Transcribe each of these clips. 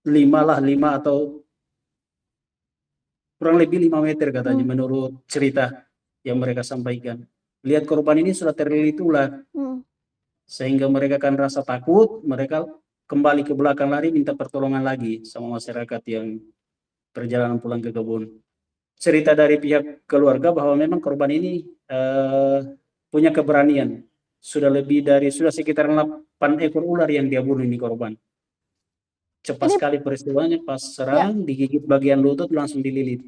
lima atau kurang lebih 5 meter katanya menurut cerita yang mereka sampaikan. Lihat korban ini sudah terlilit ular, sehingga mereka kan rasa takut, mereka kembali ke belakang lari minta pertolongan lagi sama masyarakat yang perjalanan pulang ke kebun. Cerita dari pihak keluarga bahwa memang korban ini punya keberanian. Sudah sekitar 8 ekor ular yang dia bunuh ini korban. Cepat Ini sekali peristiwanya, pas ya, serang, digigit bagian lutut, langsung dililit.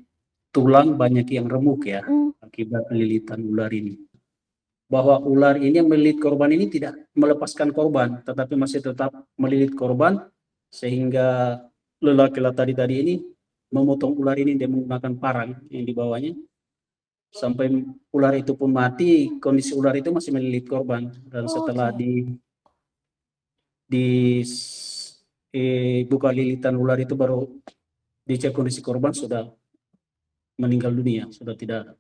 Tulang banyak yang remuk ya, mm, akibat lilitan ular ini. Bahwa ular ini yang melilit korban ini tidak melepaskan korban, tetapi masih tetap melilit korban, sehingga lelaki tadi ini memotong ular ini dengan menggunakan parang yang dibawanya, sampai ular itu pun mati, kondisi ular itu masih melilit korban. Dan setelah oke. di buka lilitan ular itu baru dicek kondisi korban sudah meninggal dunia, sudah tidak ada.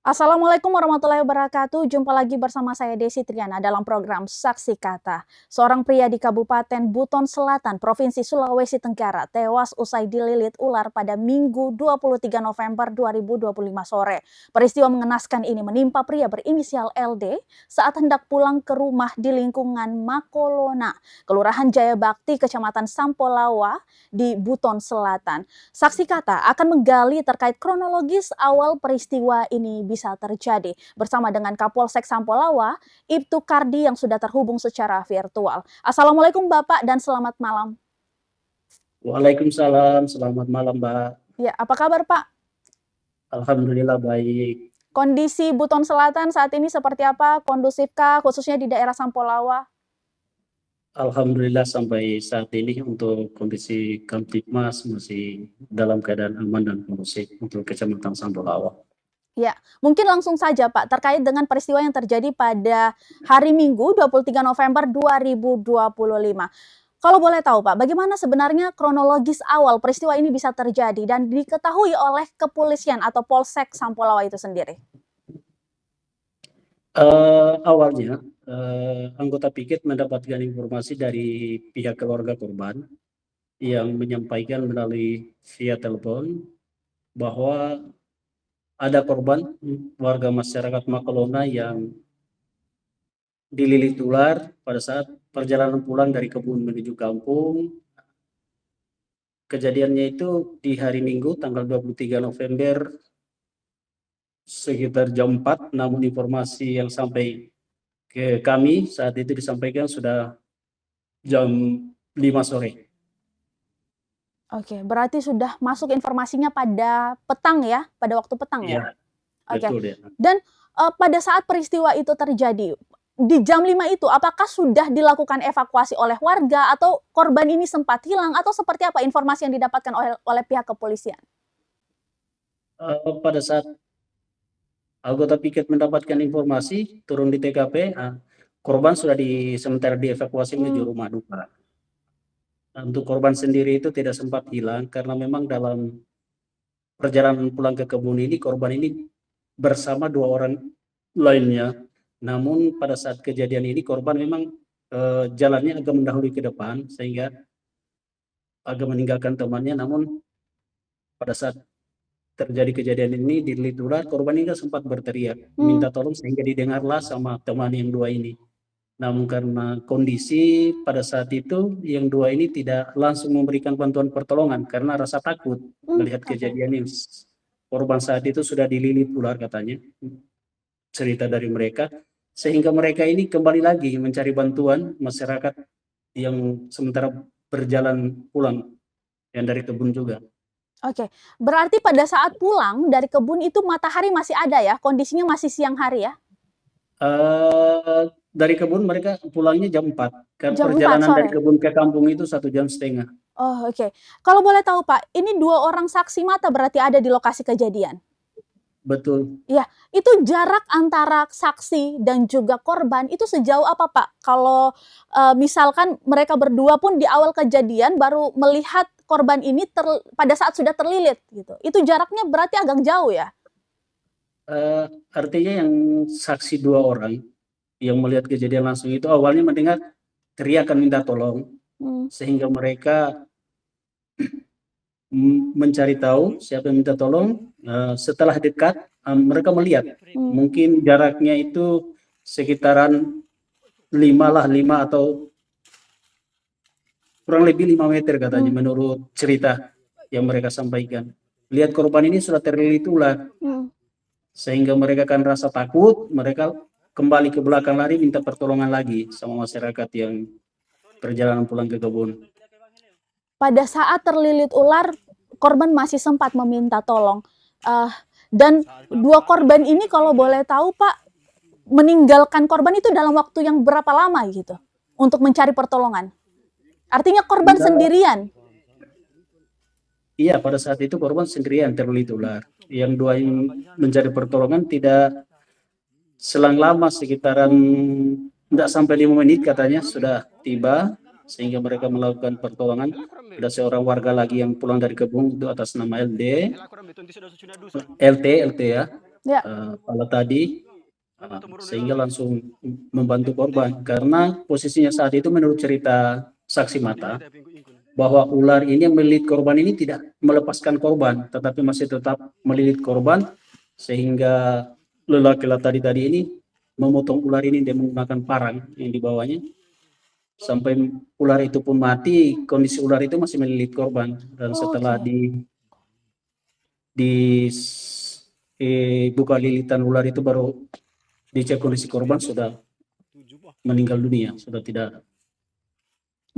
Assalamualaikum warahmatullahi wabarakatuh. Jumpa lagi bersama saya Desi Triana dalam program Saksi Kata. Seorang pria di Kabupaten Buton Selatan, Provinsi Sulawesi Tenggara, tewas usai dililit ular pada Minggu 23 November 2025 sore. Peristiwa mengenaskan ini menimpa pria berinisial LD saat hendak pulang ke rumah di lingkungan Makolona, Kelurahan Jaya Bakti, Kecamatan Sampolawa di Buton Selatan. Saksi Kata akan menggali terkait kronologis awal peristiwa ini bisa terjadi bersama dengan Kapolsek Sampolawa, Ibtu Kardi yang sudah terhubung secara virtual. Assalamualaikum Bapak dan selamat malam. Waalaikumsalam, selamat malam Mbak. Ya, apa kabar Pak? Alhamdulillah baik. Kondisi Buton Selatan saat ini seperti apa? Kondusifkah khususnya di daerah Sampolawa? Alhamdulillah sampai saat ini untuk kondisi Kamtipmas masih dalam keadaan aman dan kondusif untuk Kecamatan Sampolawa. Ya, mungkin langsung saja Pak, terkait dengan peristiwa yang terjadi pada hari Minggu 23 November 2025. Kalau boleh tahu Pak, bagaimana sebenarnya kronologis awal peristiwa ini bisa terjadi dan diketahui oleh kepolisian atau Polsek Sampolawa itu sendiri? Awalnya anggota piket mendapatkan informasi dari pihak keluarga korban yang menyampaikan melalui via telepon bahwa ada korban warga masyarakat Makolona yang dililit ular pada saat perjalanan pulang dari kebun menuju kampung. Kejadiannya itu di hari Minggu tanggal 23 November sekitar jam 4, namun informasi yang sampai ke kami saat itu disampaikan sudah jam 5 sore. Oke, berarti sudah masuk informasinya pada petang ya, pada waktu petang ya? Iya, Oke, betul ya. dan pada saat peristiwa itu terjadi, di jam 5 itu apakah sudah dilakukan evakuasi oleh warga atau korban ini sempat hilang atau seperti apa informasi yang didapatkan oleh pihak kepolisian? Pada saat anggota piket mendapatkan informasi turun di TKP, korban sudah sementara dievakuasi menuju rumah duka. Untuk korban sendiri itu tidak sempat hilang karena memang dalam perjalanan pulang ke kebun ini korban ini bersama 2 orang lainnya. Namun pada saat kejadian ini korban memang jalannya agak mendahului ke depan sehingga agak meninggalkan temannya. Namun pada saat terjadi kejadian ini dililit ular, korban ini sempat berteriak minta tolong sehingga didengarlah sama teman yang 2 ini. Namun karena kondisi pada saat itu yang 2 ini tidak langsung memberikan bantuan pertolongan karena rasa takut melihat Oke. kejadian yang korban saat itu sudah dililit ular katanya, cerita dari mereka, sehingga mereka ini kembali lagi mencari bantuan masyarakat yang sementara berjalan pulang yang dari kebun juga. Oke, berarti pada saat pulang dari kebun itu matahari masih ada ya, kondisinya masih siang hari ya? Dari kebun mereka pulangnya jam 4, kan Jam 4 perjalanan dari sore? kebun ke kampung itu 1,5 jam. Oh, oke. Kalau boleh tahu Pak, ini 2 orang saksi mata berarti ada di lokasi kejadian? Betul. Iya, itu jarak antara saksi dan juga korban itu sejauh apa Pak? Kalau misalkan mereka berdua pun di awal kejadian baru melihat korban ini pada saat sudah terlilit gitu, itu jaraknya berarti agak jauh ya? Artinya yang saksi 2 orang yang melihat kejadian langsung itu awalnya mendengar teriakan minta tolong, sehingga mereka mencari tahu siapa yang minta tolong. Setelah dekat, mereka melihat mungkin jaraknya itu sekitaran 5 atau kurang lebih 5 meter katanya menurut cerita yang mereka sampaikan. Lihat korban ini sudah terlilit ular, sehingga mereka kan rasa takut, mereka kembali ke belakang lari minta pertolongan lagi sama masyarakat yang perjalanan pulang ke kebun. Pada saat terlilit ular, korban masih sempat meminta tolong. Dan 2 korban ini kalau boleh tahu Pak, meninggalkan korban itu dalam waktu yang berapa lama gitu untuk mencari pertolongan? Artinya korban sendirian? Iya, pada saat itu korban sendirian terlilit ular. Yang 2 yang mencari pertolongan tidak selang lama, sekitaran tidak sampai 5 menit katanya sudah tiba, sehingga mereka melakukan pertolongan. Ada seorang warga lagi yang pulang dari kebun itu atas nama LT ya, Ya. kalau tadi, sehingga langsung membantu korban karena posisinya saat itu menurut cerita saksi mata bahwa ular ini yang melilit korban ini tidak melepaskan korban, tetapi masih tetap melilit korban, sehingga lelaki tadi ini memotong ular ini dan menggunakan parang yang dibawanya sampai ular itu pun mati. Kondisi ular itu masih melilit korban, dan setelah buka lilitan ular itu baru dicek kondisi korban sudah meninggal dunia, sudah tidak.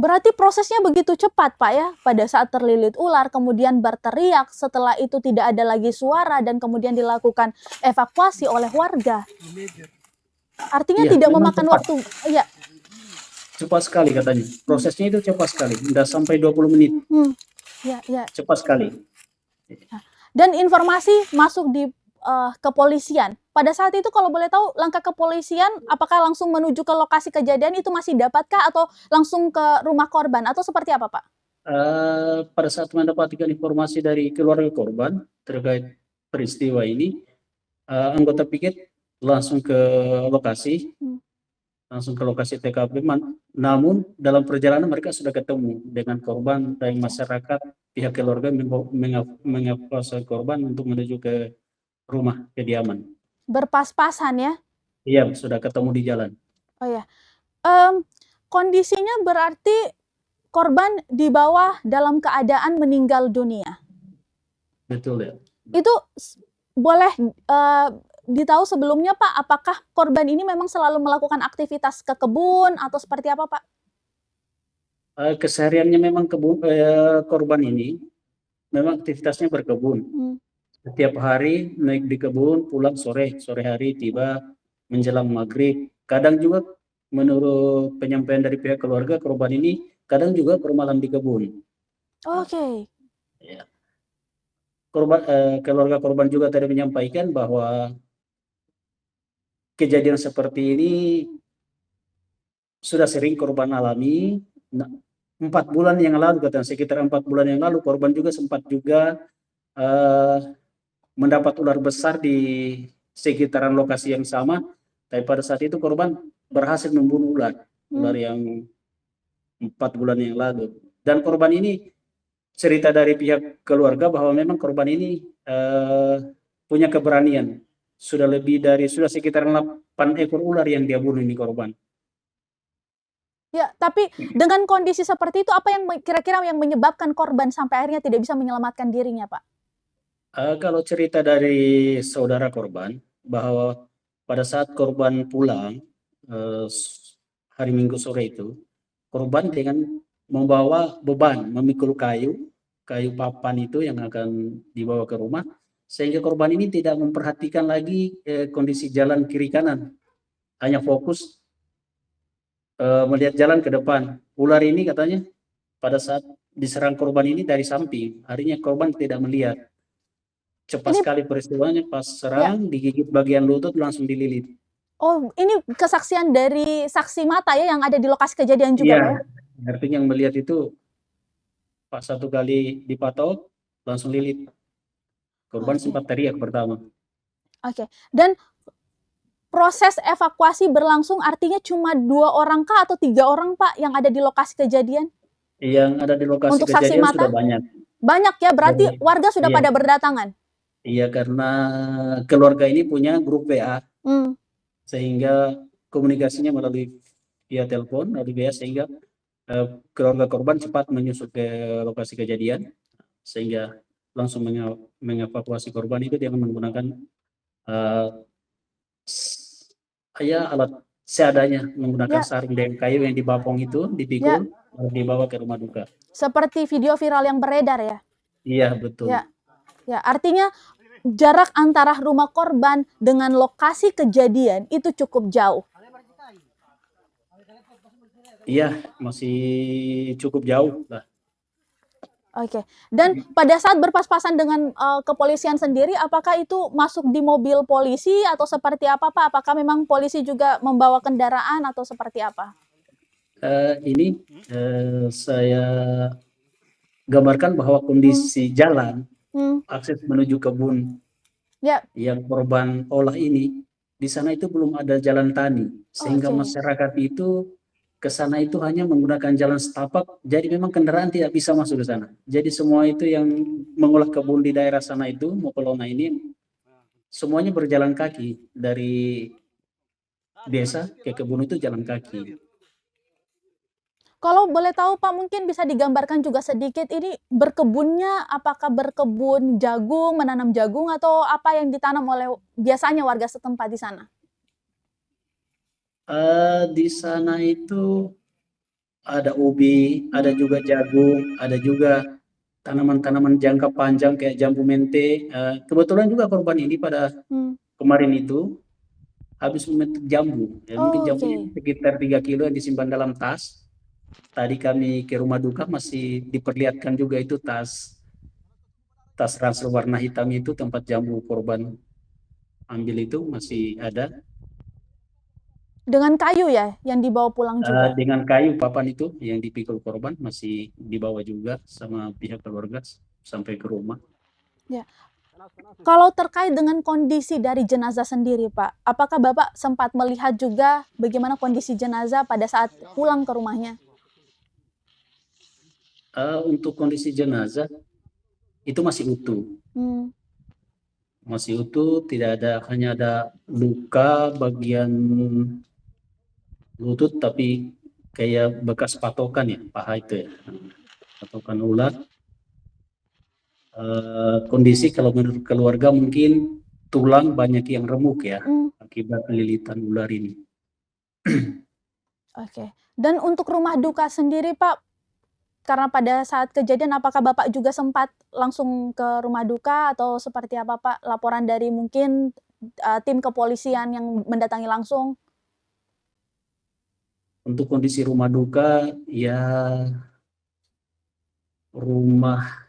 Berarti prosesnya begitu cepat Pak ya, pada saat terlilit ular kemudian berteriak, setelah itu tidak ada lagi suara dan kemudian dilakukan evakuasi oleh warga. Artinya Iya, tidak memang memakan cepat. waktu. Ya. Cepat sekali katanya, prosesnya itu cepat sekali, tidak sampai 20 menit. Ya. Cepat sekali. Dan informasi masuk di kepolisian. Pada saat itu kalau boleh tahu langkah kepolisian apakah langsung menuju ke lokasi kejadian itu masih dapatkah atau langsung ke rumah korban atau seperti apa Pak? Pada saat mendapatkan informasi dari keluarga korban terkait peristiwa ini, anggota piket langsung ke lokasi, TKP. Namun dalam perjalanan mereka sudah ketemu dengan korban dan masyarakat, pihak keluarga mengevakuasi korban untuk menuju ke rumah kediaman. Berpas-pasan ya? Iya, sudah ketemu di jalan. Oh ya. Kondisinya berarti korban dibawa dalam keadaan meninggal dunia. Betul ya. Itu boleh ditahu sebelumnya Pak, apakah korban ini memang selalu melakukan aktivitas ke kebun atau seperti apa Pak? Kesehariannya memang korban ini memang aktivitasnya berkebun. Setiap hari naik di kebun, pulang sore hari tiba menjelang maghrib. Kadang juga menurut penyampaian dari pihak keluarga korban ini kadang juga bermalam di kebun. Oke. Ya. Keluarga korban juga tadi menyampaikan bahwa kejadian seperti ini sudah sering korban alami. 4 bulan yang lalu katanya, sekitar 4 bulan yang lalu korban juga sempat juga mendapat ular besar di sekitaran lokasi yang sama, tapi pada saat itu korban berhasil membunuh ular yang 4 bulan yang lalu. Dan korban ini cerita dari pihak keluarga bahwa memang korban ini punya keberanian. Sudah sekitar 8 ekor ular yang dia bunuh ini korban. Ya, tapi dengan kondisi seperti itu apa yang kira-kira yang menyebabkan korban sampai akhirnya tidak bisa menyelamatkan dirinya, Pak? Kalau cerita dari saudara korban bahwa pada saat korban pulang hari Minggu sore itu, korban dengan membawa beban, memikul kayu papan itu yang akan dibawa ke rumah, sehingga korban ini tidak memperhatikan lagi kondisi jalan kiri kanan, hanya fokus melihat jalan ke depan. Ular ini katanya pada saat diserang korban ini dari samping, akhirnya korban tidak melihat. Cepat sekali peristiwanya, pas serang digigit bagian lutut langsung dililit. Oh, ini kesaksian dari saksi mata ya yang ada di lokasi kejadian juga, Pak ya? Artinya yang melihat itu pas 1 kali dipatok langsung lilit. Korban sempat teriak pertama. Oke. Dan proses evakuasi berlangsung artinya cuma 2 orang kah atau 3 orang, Pak, yang ada di lokasi kejadian? Yang ada di lokasi Untuk saksi kejadian sudah mata? banyak. Banyak ya, berarti Dari warga sudah iya, pada berdatangan? iya karena keluarga ini punya grup WA, Mmm, sehingga komunikasinya melalui via telepon, melalui WA sehingga keluarga korban cepat menyusul ke lokasi kejadian, sehingga langsung mengevakuasi korban itu dengan menggunakan eee, alat seadanya, menggunakan ya sarung dan kayu yang dibapong itu, ya, dipikul, lalu dibawa ke rumah duka. seperti video viral yang beredar ya? Iya, betul. Ya ya, artinya jarak antara rumah korban dengan lokasi kejadian itu cukup jauh? Iya, masih cukup jauh lah. Oke. Dan pada saat berpas-pasan dengan, kepolisian sendiri, apakah itu masuk di mobil polisi atau seperti apa, Pak? Apakah memang polisi juga membawa kendaraan atau seperti apa? Ini, saya gambarkan bahwa Mmm, kondisi jalan, mmm, akses menuju kebun ya, yang korban olah ini, di sana itu belum ada jalan tani, sehingga oke. masyarakat itu ke sana itu hanya menggunakan jalan setapak, jadi memang kendaraan tidak bisa masuk ke sana. Jadi semua itu yang mengolah kebun di daerah sana itu, Mopelona ini, semuanya berjalan kaki, dari desa ke kebun itu jalan kaki. Kalau boleh tahu, Pak, mungkin bisa digambarkan juga sedikit ini berkebunnya, apakah berkebun jagung, menanam jagung, atau apa yang ditanam oleh biasanya warga setempat di sana? Di sana itu ada ubi, ada Mmm, juga jagung, ada juga tanaman-tanaman jangka panjang kayak jambu mente. Kebetulan juga korban ini pada mmm. kemarin itu habis memetik jambu. Ya, mungkin Oh, jambunya oke. sekitar 3 kilo yang disimpan dalam tas. Tadi kami ke rumah duka masih diperlihatkan juga itu tas tas ransel warna hitam itu tempat jambu korban ambil itu masih ada. Dengan kayu ya, yang dibawa pulang juga? Dengan kayu papan itu yang dipikul korban masih dibawa juga sama pihak keluarga sampai ke rumah. Ya. Kalau terkait dengan kondisi dari jenazah sendiri, Pak, apakah Bapak sempat melihat juga bagaimana kondisi jenazah pada saat pulang ke rumahnya? Untuk kondisi jenazah itu Mmm, masih utuh, tidak ada, hanya ada luka bagian lutut tapi kayak bekas patokan ya, paha itu ya, patokan ular. Kondisi kalau menurut keluarga mungkin tulang banyak yang remuk ya, mmm, akibat lilitan ular ini. oke. Dan untuk rumah duka sendiri, Pak, karena pada saat kejadian apakah Bapak juga sempat langsung ke rumah duka atau seperti apa, Pak? Laporan dari mungkin, tim kepolisian yang mendatangi langsung? Untuk kondisi rumah duka, ya rumah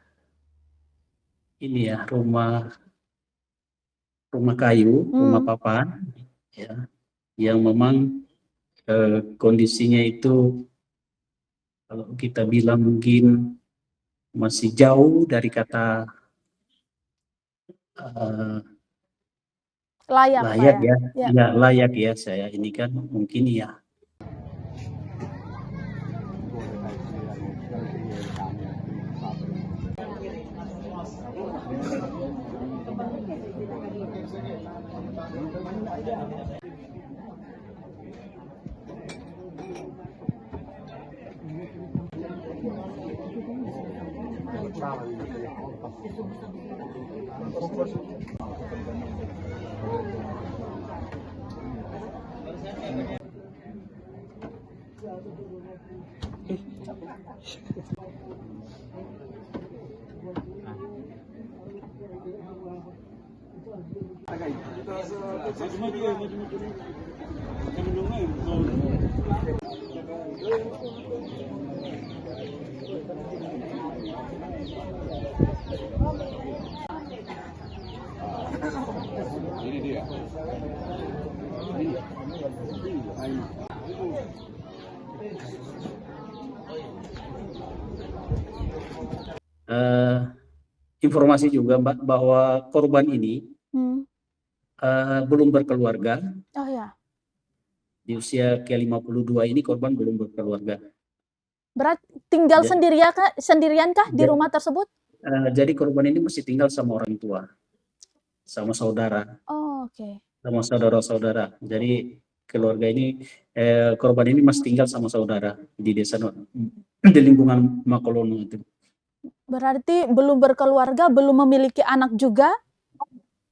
ini ya, rumah rumah kayu, rumah Mmm, papan ya, yang memang, kondisinya itu kalau kita bilang mungkin masih jauh dari kata, eee, layak, Pak, layak ya? ya. Ya. Iya, layak ya, saya ini kan mungkin ya. Informasi juga Mbak, bahwa korban ini Mmm, belum berkeluarga. Oh ya, Di usia ke-52 ini korban belum berkeluarga. berat tinggal Ja sendirian kah di ja rumah tersebut? jadi korban ini masih tinggal sama orang tua, sama saudara, Oh, oke. sama saudara-saudara. Jadi keluarga ini korban ini masih tinggal sama saudara di desa di lingkungan Makolono itu. Berarti belum berkeluarga, belum memiliki anak juga?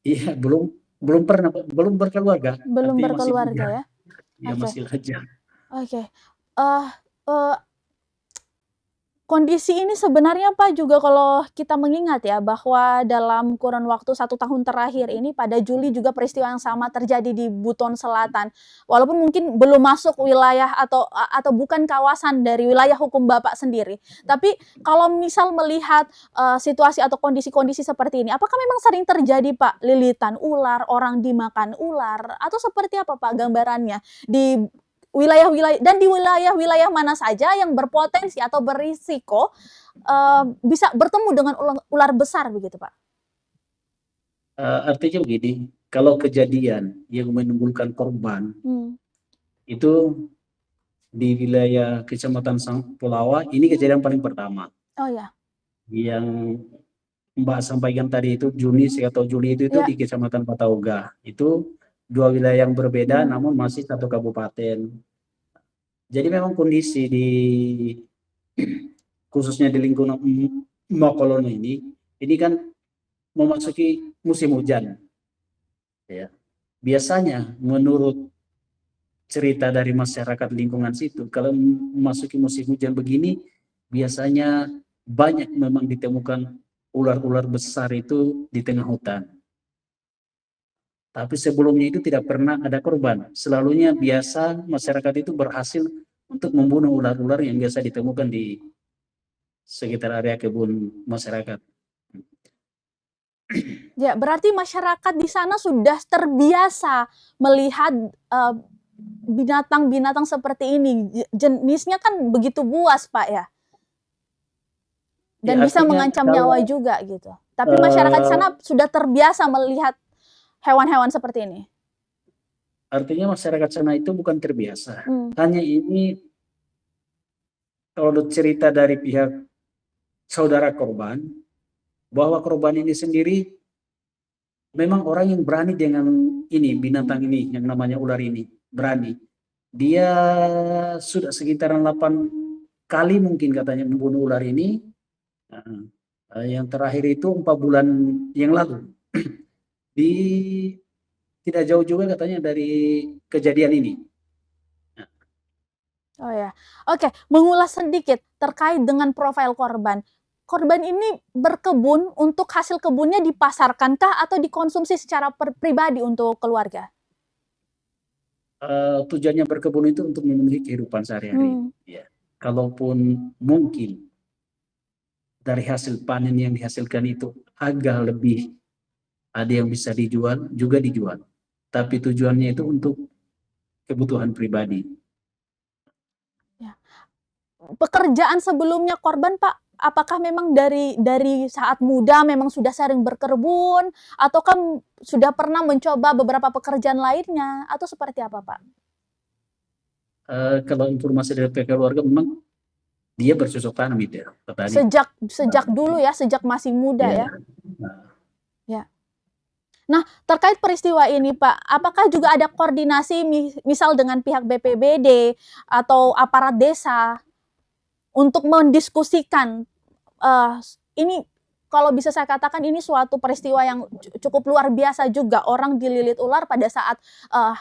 Iya, belum berkeluarga, Belum artinya masih berkeluarga lajang. ya? Iya, Oke. masih lajang. Oke. Eh eh, Kondisi ini sebenarnya Pak juga kalau kita mengingat ya bahwa dalam kurun waktu 1 tahun terakhir ini pada Juli juga peristiwa yang sama terjadi di Buton Selatan. Walaupun mungkin belum masuk wilayah atau bukan kawasan dari wilayah hukum Bapak sendiri. Tapi kalau misal melihat, situasi atau kondisi-kondisi seperti ini, apakah memang sering terjadi Pak, lilitan ular, orang dimakan ular, atau seperti apa Pak gambarannya di di wilayah-wilayah mana saja yang berpotensi atau berisiko, bisa bertemu dengan ular besar begitu, Pak? Artinya begini, kalau kejadian yang menimbulkan korban itu di wilayah Kecamatan Sampulawa, ini kejadian paling pertama. Oh ya. Yang Mbak sampaikan tadi itu Juni atau Juli itu Ya. di Kecamatan Patauga. Itu 2 wilayah yang berbeda namun masih satu kabupaten. Jadi memang kondisi di khususnya di lingkungan Makolono ini kan memasuki musim hujan. Ya. Biasanya menurut cerita dari masyarakat lingkungan situ, kalau memasuki musim hujan begini, biasanya banyak memang ditemukan ular-ular besar itu di tengah hutan. Tapi sebelumnya itu tidak pernah ada korban. Selalunya biasa masyarakat itu berhasil untuk membunuh ular-ular yang biasa ditemukan di sekitar area kebun masyarakat. Ya, berarti masyarakat di sana sudah terbiasa melihat, binatang-binatang seperti ini. Jenisnya kan begitu buas, Pak, ya? Ya, Dan bisa artinya mengancam nyawa kalau juga gitu. Tapi masyarakat di sana sudah terbiasa melihat hewan-hewan seperti ini? artinya masyarakat sana itu bukan terbiasa. Hanya ini kalau cerita dari pihak saudara korban, bahwa korban ini sendiri memang orang yang berani dengan ini, binatang ini, yang namanya ular ini, berani. Dia sudah sekitaran 8 kali mungkin katanya membunuh ular ini. Yang terakhir itu 4 bulan yang lalu. Di tidak jauh juga katanya dari kejadian ini. Oh ya, oke, mengulas sedikit terkait dengan profil korban. Korban ini berkebun, untuk hasil kebunnya dipasarkankah atau dikonsumsi secara pribadi untuk keluarga? Tujuannya berkebun itu untuk memenuhi kehidupan sehari-hari. Ya. Kalaupun mungkin dari hasil panen yang dihasilkan itu agak lebih, ada yang bisa dijual, juga dijual. Tapi tujuannya itu untuk kebutuhan pribadi. Ya. Pekerjaan sebelumnya korban, Pak, apakah memang dari saat muda memang sudah sering berkebun, ataukah sudah pernah mencoba beberapa pekerjaan lainnya, atau seperti apa, Pak? Kalau informasi dari pihak keluarga memang dia bercocok tanam itu ya, petani. Sejak dulu ya, sejak masih muda ya? Ya. Nah, terkait peristiwa ini Pak, apakah juga ada koordinasi misal dengan pihak BPBD atau aparat desa untuk mendiskusikan, ini kalau bisa saya katakan ini suatu peristiwa yang cukup luar biasa juga, orang dililit ular pada saat,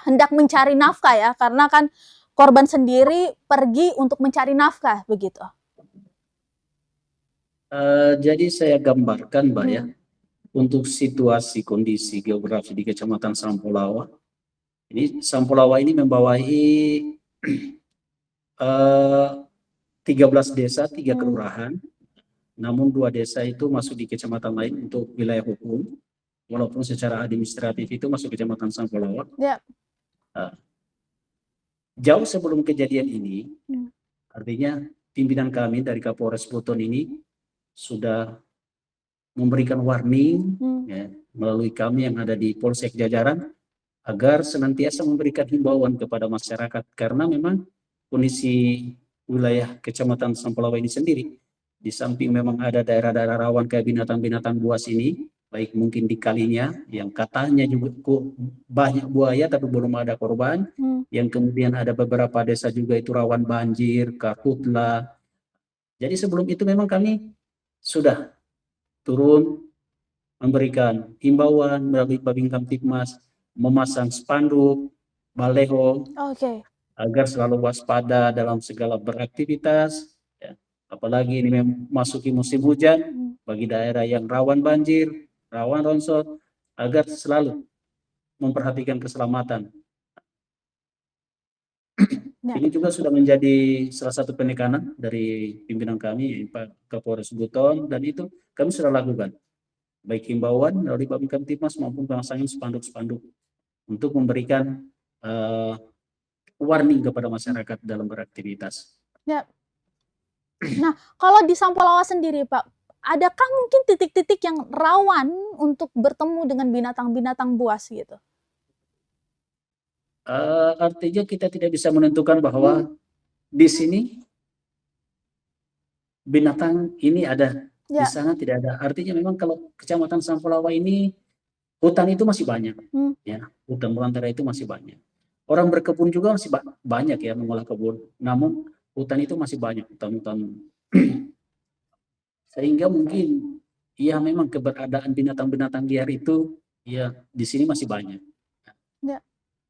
hendak mencari nafkah ya, karena kan korban sendiri pergi untuk mencari nafkah, begitu? Jadi saya gambarkan Mbak ya, untuk situasi kondisi geografi di Kecamatan Sampulawa. Ini Sampulawa ini membawahi 13 desa, 3 kelurahan. Namun 2 desa itu masuk di kecamatan lain untuk wilayah hukum. Walaupun secara administratif itu masuk Kecamatan Sampulawa. Ya. Jauh sebelum kejadian ini, artinya pimpinan kami dari Kapolres Buton ini sudah memberikan warning ya, melalui kami yang ada di Polsek Jajaran agar senantiasa memberikan himbauan kepada masyarakat, karena memang kondisi wilayah Kecamatan Sampalawa ini sendiri, di samping memang ada daerah-daerah rawan kayak binatang-binatang buas ini, baik mungkin di kalinya yang katanya juga banyak buaya tapi belum ada korban, yang kemudian ada beberapa desa juga itu rawan banjir, karhutla. Jadi sebelum itu memang kami sudah turun memberikan himbauan melalui Babin Kamtibmas, memasang spanduk, baleho, Oke. agar selalu waspada dalam segala beraktivitas, ya. Apalagi ini memasuki musim hujan, bagi daerah yang rawan banjir, rawan longsor, agar selalu memperhatikan keselamatan. Ya. Ini juga sudah menjadi salah satu penekanan dari pimpinan kami, Pak Kapolres Buton, dan itu kami sudah lakukan, baik himbauan melalui Babin Kamtibmas maupun pemasangan spanduk-spanduk untuk memberikan warning kepada masyarakat dalam beraktivitas. Ya. Nah, kalau di Sampalawa sendiri, Pak, adakah mungkin titik-titik yang rawan untuk bertemu dengan binatang-binatang buas gitu? Artinya kita tidak bisa menentukan bahwa di sini binatang ini ada, di sana tidak ada. Artinya memang kalau Kecamatan Sampalawa ini hutan itu masih banyak, ya, hutan belantara itu masih banyak. Orang berkebun juga masih banyak ya, mengolah kebun. Namun hutan itu masih banyak, hutan-hutan. Sehingga mungkin ya memang keberadaan binatang-binatang liar itu ya di sini masih banyak. Ya.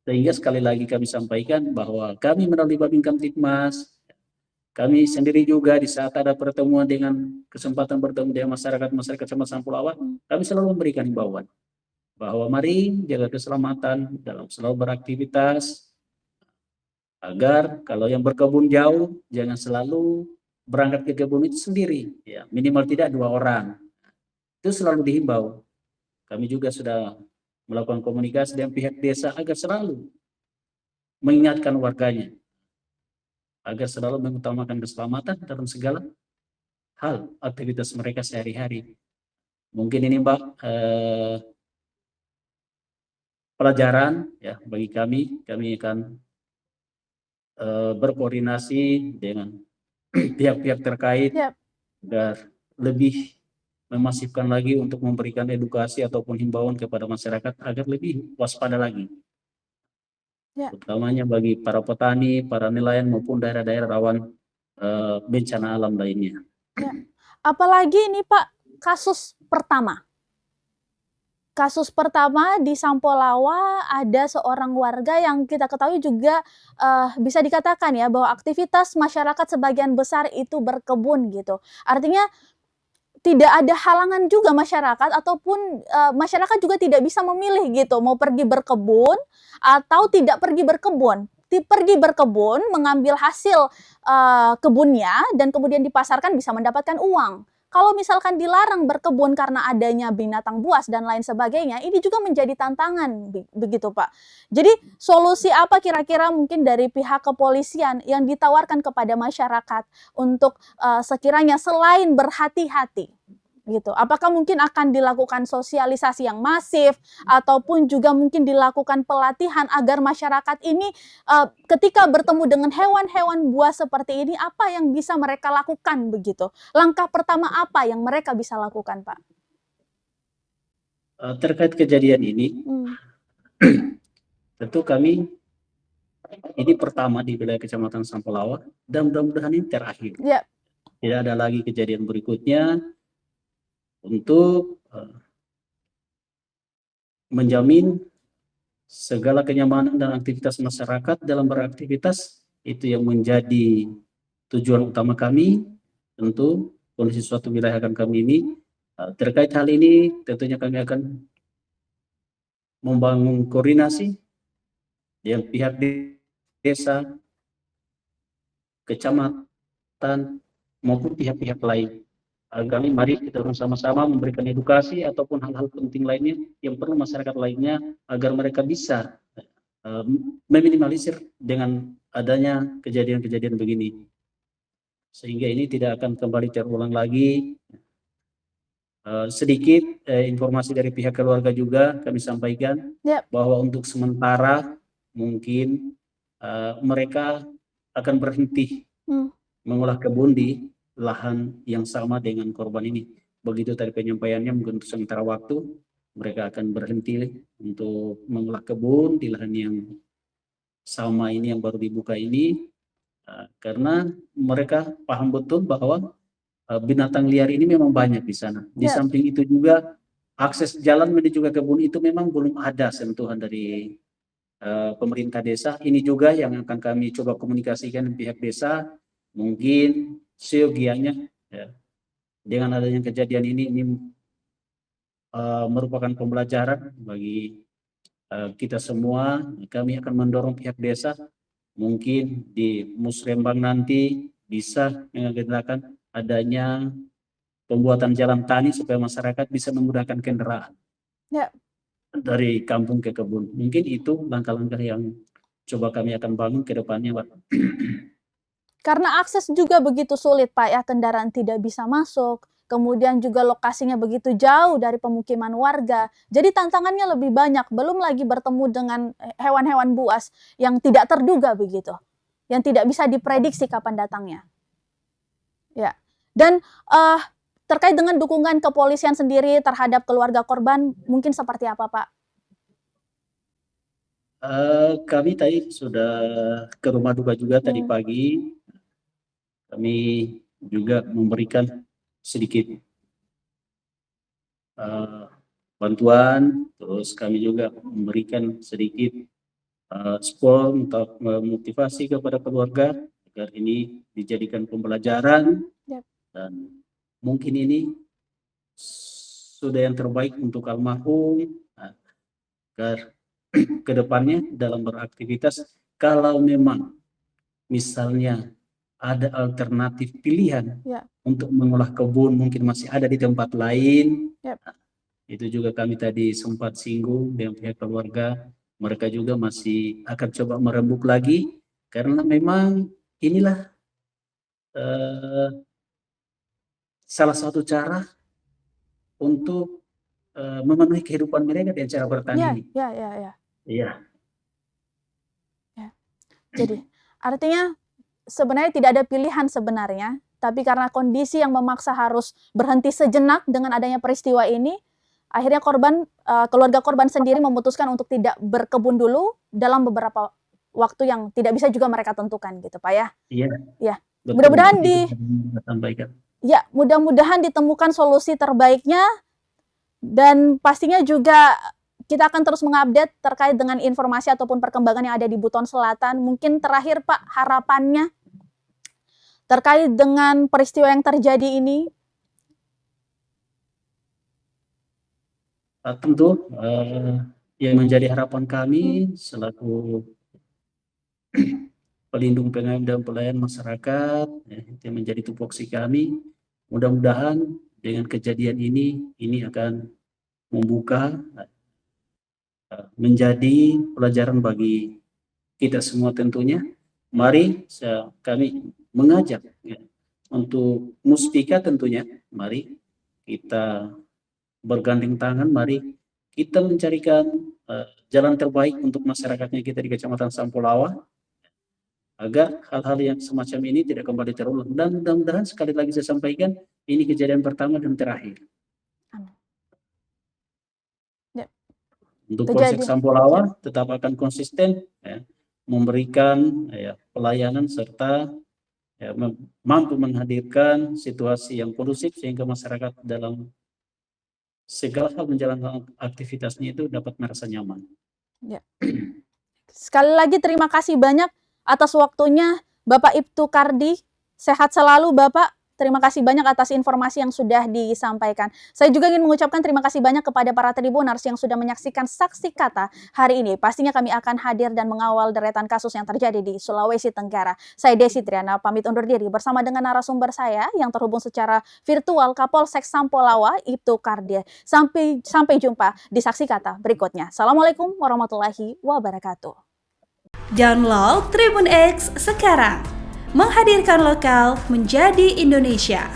Sehingga sekali lagi kami sampaikan bahwa kami melalui Babin Kamtibmas, kami sendiri juga di saat ada pertemuan dengan kesempatan bertemu dengan masyarakat Kecamatan Sampalawa, kami selalu memberikan himbauan bahwa mari jaga keselamatan dalam selalu beraktivitas, agar kalau yang berkebun jauh jangan selalu berangkat ke kebun itu sendiri, ya minimal tidak 2 orang. Itu selalu dihimbau. Kami juga sudah melakukan komunikasi dengan pihak desa agar selalu mengingatkan warganya, agar selalu mengutamakan keselamatan dalam segala hal aktivitas mereka sehari-hari. Mungkin ini Mbak pelajaran ya bagi kami akan berkoordinasi dengan pihak-pihak terkait agar lebih memasifkan lagi untuk memberikan edukasi ataupun himbauan kepada masyarakat agar lebih waspada lagi. Utamanya bagi para petani, para nelayan maupun daerah-daerah rawan bencana alam lainnya. Ya. Apalagi ini Pak kasus pertama di Sampalawa ada seorang warga yang kita ketahui juga bisa dikatakan ya bahwa aktivitas masyarakat sebagian besar itu berkebun gitu. Artinya tidak ada halangan juga masyarakat ataupun masyarakat juga tidak bisa memilih gitu mau pergi berkebun atau tidak pergi berkebun. Pergi berkebun, mengambil hasil kebunnya dan kemudian dipasarkan bisa mendapatkan uang. Kalau misalkan dilarang berkebun karena adanya binatang buas dan lain sebagainya, ini juga menjadi tantangan begitu Pak. Jadi solusi apa kira-kira mungkin dari pihak kepolisian yang ditawarkan kepada masyarakat untuk sekiranya selain berhati-hati gitu. Apakah mungkin akan dilakukan sosialisasi yang masif ataupun juga mungkin dilakukan pelatihan agar masyarakat ini ketika bertemu dengan hewan-hewan buas seperti ini apa yang bisa mereka lakukan begitu? Langkah pertama apa yang mereka bisa lakukan, Pak? Terkait kejadian ini, tentu kami ini pertama di wilayah Kecamatan Sampalawa dan mudah-mudahan ini terakhir. Tidak ada lagi kejadian berikutnya untuk menjamin segala kenyamanan dan aktivitas masyarakat dalam beraktivitas, itu yang menjadi tujuan utama kami. Tentu kondisi suatu wilayah kami ini, terkait hal ini tentunya kami akan membangun koordinasi dengan pihak desa, kecamatan maupun pihak-pihak lain. Kami mari kita bersama-sama memberikan edukasi ataupun hal-hal penting lainnya yang perlu masyarakat lainnya agar mereka bisa meminimalisir dengan adanya kejadian-kejadian begini, sehingga ini tidak akan kembali terulang lagi, Sedikit informasi dari pihak keluarga juga kami sampaikan Yap. bahwa untuk sementara mungkin mereka akan berhenti mengolah kebun di lahan yang sama dengan korban ini. Begitu tadi penyampaiannya, mungkin untuk sementara waktu mereka akan berhenti untuk mengolah kebun di lahan yang sama ini yang baru dibuka ini, karena mereka paham betul bahwa binatang liar ini memang banyak di sana. Di Yap. samping itu juga akses jalan menuju ke kebun itu memang belum ada sentuhan dari pemerintah desa. Ini juga yang akan kami coba komunikasikan dengan pihak desa. Mungkin seyogianya ya, dengan adanya kejadian ini merupakan pembelajaran bagi kita semua. Kami akan mendorong pihak desa mungkin di Musrembang nanti bisa mengagendakan adanya pembuatan jalan tani supaya masyarakat bisa menggunakan kendaraan Ya. dari kampung ke kebun. Mungkin itu langkah-langkah yang coba kami akan bangun ke depannya, Pak. Karena akses juga begitu sulit, Pak, ya, kendaraan tidak bisa masuk, kemudian juga lokasinya begitu jauh dari pemukiman warga. Jadi tantangannya lebih banyak, belum lagi bertemu dengan hewan-hewan buas yang tidak terduga begitu, yang tidak bisa diprediksi kapan datangnya. Ya. Dan terkait dengan dukungan kepolisian sendiri terhadap keluarga korban, mungkin seperti apa, Pak? Kami tadi sudah ke rumah duka juga tadi pagi. Kami juga memberikan sedikit bantuan, terus kami juga memberikan sedikit support untuk memotivasi kepada keluarga agar ini dijadikan pembelajaran. Yap. Dan mungkin ini sudah yang terbaik untuk almarhum agar kedepannya dalam beraktivitas, kalau memang misalnya ada alternatif pilihan untuk mengolah kebun mungkin masih ada di tempat lain. Itu juga kami tadi sempat singgung dengan pihak keluarga, mereka juga masih akan coba merembuk lagi karena memang inilah salah satu cara untuk memenuhi kehidupan mereka dengan cara bertani. Iya. Jadi artinya sebenarnya tidak ada pilihan sebenarnya, tapi karena kondisi yang memaksa harus berhenti sejenak dengan adanya peristiwa ini, akhirnya keluarga korban sendiri memutuskan untuk tidak berkebun dulu dalam beberapa waktu yang tidak bisa juga mereka tentukan gitu, Pak, ya? Iya. Ya. Mudah-mudahan mudah-mudahan ditemukan solusi terbaiknya, dan pastinya juga kita akan terus mengupdate terkait dengan informasi ataupun perkembangan yang ada di Buton Selatan. Mungkin terakhir, Pak, harapannya terkait dengan peristiwa yang terjadi ini? Tentu yang menjadi harapan kami selaku pelindung pengayom dan pelayan masyarakat, itu yang menjadi tupoksi kami. Mudah-mudahan dengan kejadian ini akan membuka menjadi pelajaran bagi kita semua tentunya. Mari kami mengajak untuk Muspika tentunya, mari kita bergandeng tangan, mari kita mencarikan jalan terbaik untuk masyarakatnya kita di Kecamatan Sampolawa agar hal-hal yang semacam ini tidak kembali terulang. Dan mudah-mudahan sekali lagi saya sampaikan, ini kejadian pertama dan terakhir. Untuk Polsek Sampolawa tetap akan konsisten memberikan pelayanan serta mampu menghadirkan situasi yang kondusif sehingga masyarakat dalam segala hal menjalankan aktivitasnya itu dapat merasa nyaman. Sekali lagi terima kasih banyak atas waktunya Bapak Ibtu Kardi. Sehat selalu Bapak. Terima kasih banyak atas informasi yang sudah disampaikan. Saya juga ingin mengucapkan terima kasih banyak kepada para Tribuners yang sudah menyaksikan Saksi Kata hari ini. Pastinya kami akan hadir dan mengawal deretan kasus yang terjadi di Sulawesi Tenggara. Saya Desi Triana, pamit undur diri bersama dengan narasumber saya yang terhubung secara virtual, Kapolsek Sampolawa, Ibtu Kardi. Sampai jumpa di Saksi Kata berikutnya. Assalamualaikum warahmatullahi wabarakatuh. Download Tribun X sekarang. Menghadirkan lokal menjadi Indonesia.